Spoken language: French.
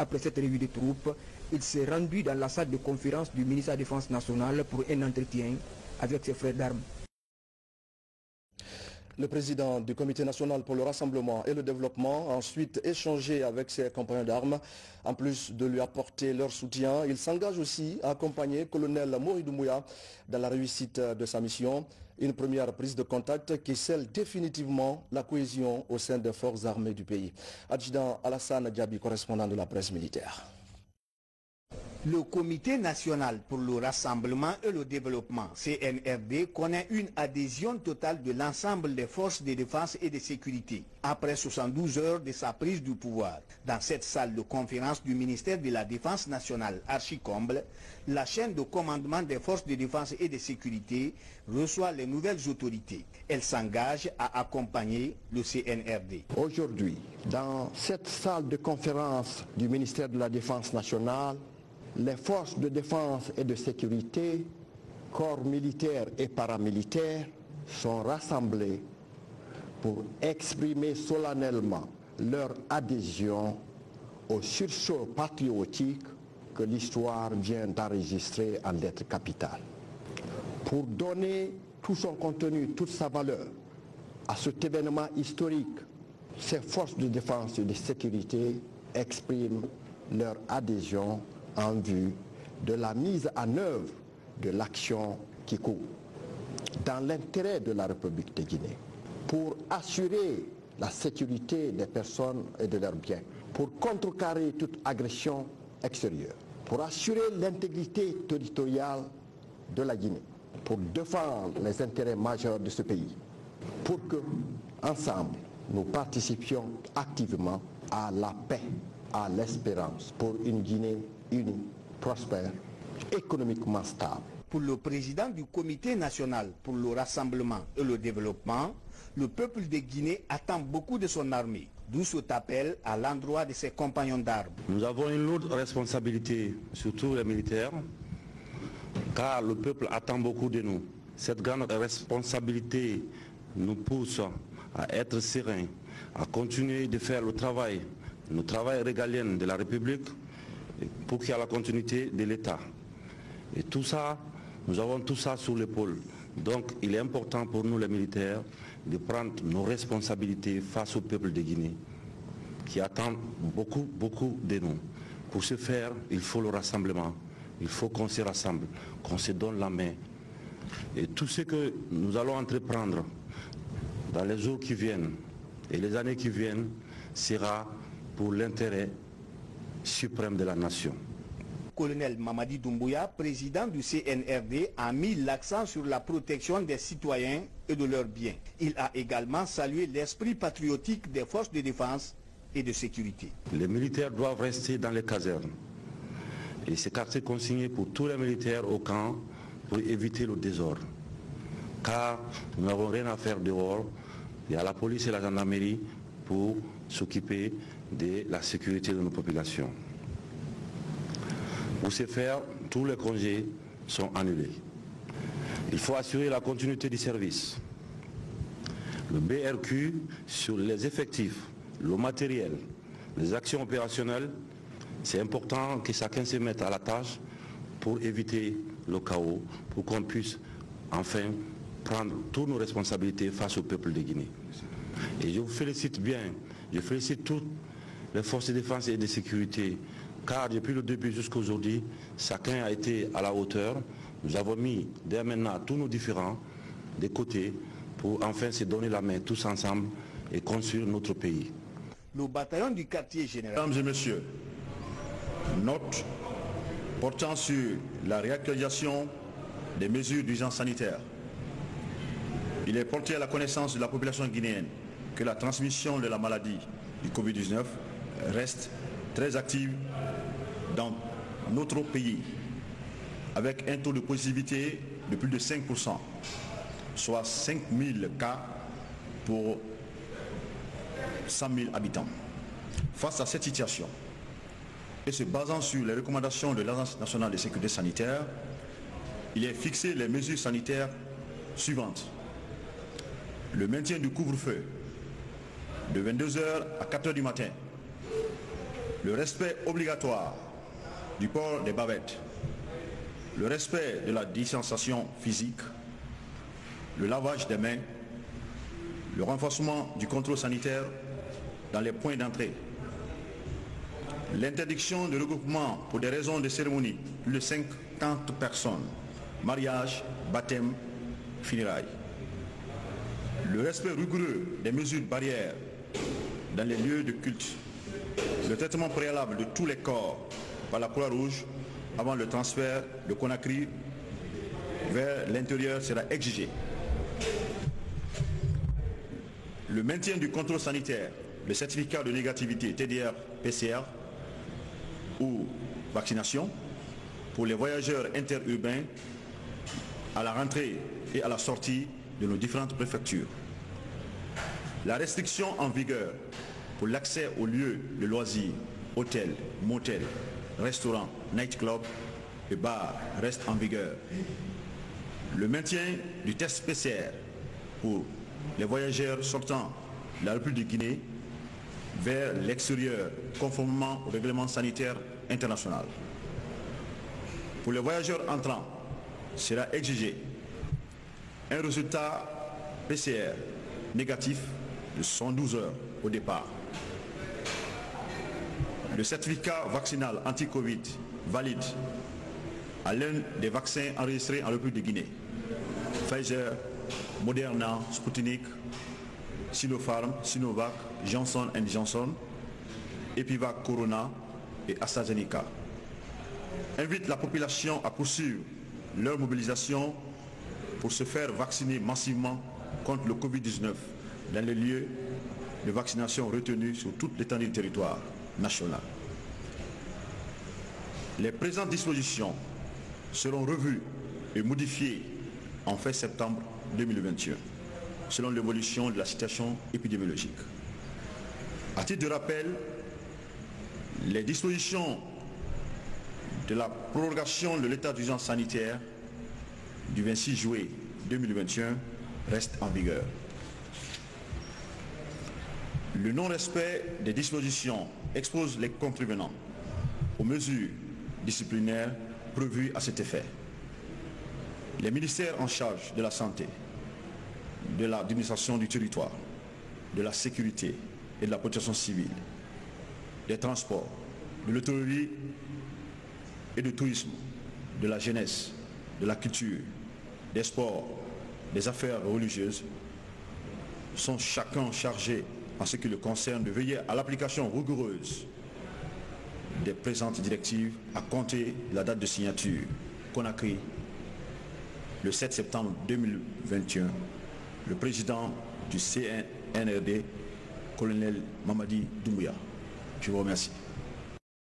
Après cette revue de troupes, il s'est rendu dans la salle de conférence du ministère de la Défense nationale pour un entretien avec ses frères d'armes. Le président du Comité national pour le rassemblement et le développement a ensuite échangé avec ses compagnons d'armes. En plus de lui apporter leur soutien, il s'engage aussi à accompagner le colonel Mori Doumbouya dans la réussite de sa mission. Une première prise de contact qui scelle définitivement la cohésion au sein des forces armées du pays. Adjudant Alassane Diaby, correspondant de la presse militaire. Le Comité national pour le rassemblement et le développement, CNRD, connaît une adhésion totale de l'ensemble des forces de défense et de sécurité, après 72 heures de sa prise du pouvoir. Dans cette salle de conférence du ministère de la Défense nationale, archi-comble, la chaîne de commandement des forces de défense et de sécurité reçoit les nouvelles autorités. Elle s'engage à accompagner le CNRD. Aujourd'hui, dans cette salle de conférence du ministère de la Défense nationale, les forces de défense et de sécurité, corps militaires et paramilitaires, sont rassemblés pour exprimer solennellement leur adhésion au sursaut patriotique que l'histoire vient d'enregistrer en lettres capitales. Pour donner tout son contenu, toute sa valeur à cet événement historique, ces forces de défense et de sécurité expriment leur adhésion en vue de la mise en œuvre de l'action qui court dans l'intérêt de la République de Guinée, pour assurer la sécurité des personnes et de leurs biens, pour contrecarrer toute agression extérieure, pour assurer l'intégrité territoriale de la Guinée, pour défendre les intérêts majeurs de ce pays, pour que, ensemble, nous participions activement à la paix, à l'espérance, pour une Guinée unie, prospère, économiquement stable. Pour le président du Comité national pour le rassemblement et le développement, le peuple de Guinée attend beaucoup de son armée, d'où cet appel à l'endroit de ses compagnons d'armes. Nous avons une lourde responsabilité, surtout les militaires, car le peuple attend beaucoup de nous. Cette grande responsabilité nous pousse à être sereins, à continuer de faire le travail régalien de la République pour qu'il y ait la continuité de l'État. Et tout ça, nous avons tout ça sur l'épaule. Donc il est important pour nous les militaires de prendre nos responsabilités face au peuple de Guinée qui attend beaucoup de nous. Pour ce faire, il faut le rassemblement. Il faut qu'on se rassemble, qu'on se donne la main. Et tout ce que nous allons entreprendre dans les jours qui viennent et les années qui viennent sera pour l'intérêt suprême de la nation. Colonel Mamadi Doumbouya, président du CNRD, a mis l'accent sur la protection des citoyens et de leurs biens. Il a également salué l'esprit patriotique des forces de défense et de sécurité. Les militaires doivent rester dans les casernes. Et ces quartiers consignés pour tous les militaires au camp pour éviter le désordre. Car nous n'avons rien à faire dehors. Il y a la police et la gendarmerie pour s'occuper de la sécurité de nos populations. Pour ce faire, tous les congés sont annulés. Il faut assurer la continuité du service. Le BRQ sur les effectifs, le matériel, les actions opérationnelles, c'est important que chacun se mette à la tâche pour éviter le chaos, pour qu'on puisse enfin prendre toutes nos responsabilités face au peuple de Guinée. Et je vous félicite bien, je félicite toutes les forces de défense et de sécurité, car depuis le début jusqu'à aujourd'hui, chacun a été à la hauteur. Nous avons mis dès maintenant tous nos différends de côté pour enfin se donner la main tous ensemble et construire notre pays. Le bataillon du quartier général. Mesdames et messieurs, note portant sur la réactualisation des mesures d'urgence sanitaire. Il est porté à la connaissance de la population guinéenne que la transmission de la maladie du Covid-19 reste très active dans notre pays, avec un taux de positivité de plus de 5%, soit 5000 cas pour 100 000 habitants. Face à cette situation, et se basant sur les recommandations de l'Agence nationale de sécurité sanitaire, il est fixé les mesures sanitaires suivantes. Le maintien du couvre-feu de 22 h à 4 h du matin, le respect obligatoire du port des bavettes, le respect de la distanciation physique, le lavage des mains, le renforcement du contrôle sanitaire dans les points d'entrée, l'interdiction de regroupement pour des raisons de cérémonie, plus de 50 personnes, mariage, baptême, funérailles, le respect rigoureux des mesures barrières dans les lieux de culte, le traitement préalable de tous les corps par la Croix-Rouge avant le transfert de Conakry vers l'intérieur sera exigé. Le maintien du contrôle sanitaire, le certificat de négativité TDR-PCR ou vaccination pour les voyageurs interurbains à la rentrée et à la sortie de nos différentes préfectures. La restriction en vigueur pour l'accès aux lieux de loisirs, hôtels, motels, restaurants, nightclubs et bars reste en vigueur. Le maintien du test PCR pour les voyageurs sortant de la République de Guinée vers l'extérieur conformément au règlement sanitaire international. Pour les voyageurs entrants, sera exigé un résultat PCR négatif de 112 heures au départ. Le certificat vaccinal anti-Covid valide à l'un des vaccins enregistrés en République de Guinée, Pfizer, Moderna, Sputnik, Sinopharm, Sinovac, Johnson & Johnson, Epivac Corona et AstraZeneca. Invite la population à poursuivre leur mobilisation pour se faire vacciner massivement contre le Covid-19 dans les lieux de vaccination retenus sur toute l'étendue du territoire national. Les présentes dispositions seront revues et modifiées en fin septembre 2021, selon l'évolution de la situation épidémiologique. À titre de rappel, les dispositions de la prorogation de l'état d'urgence sanitaire du 26 juillet 2021 restent en vigueur. Le non-respect des dispositions expose les contrevenants aux mesures disciplinaires prévues à cet effet. Les ministères en charge de la santé, de l'administration du territoire, de la sécurité et de la protection civile, des transports, de l'hôtellerie et du tourisme, de la jeunesse, de la culture, des sports, des affaires religieuses, sont chacun chargés en ce qui le concerne de veiller à l'application rigoureuse des présentes directives à compter de la date de signature Conakry le 7 septembre 2021. Le président du CNRD, colonel Mamadi Doumbouya. Je vous remercie.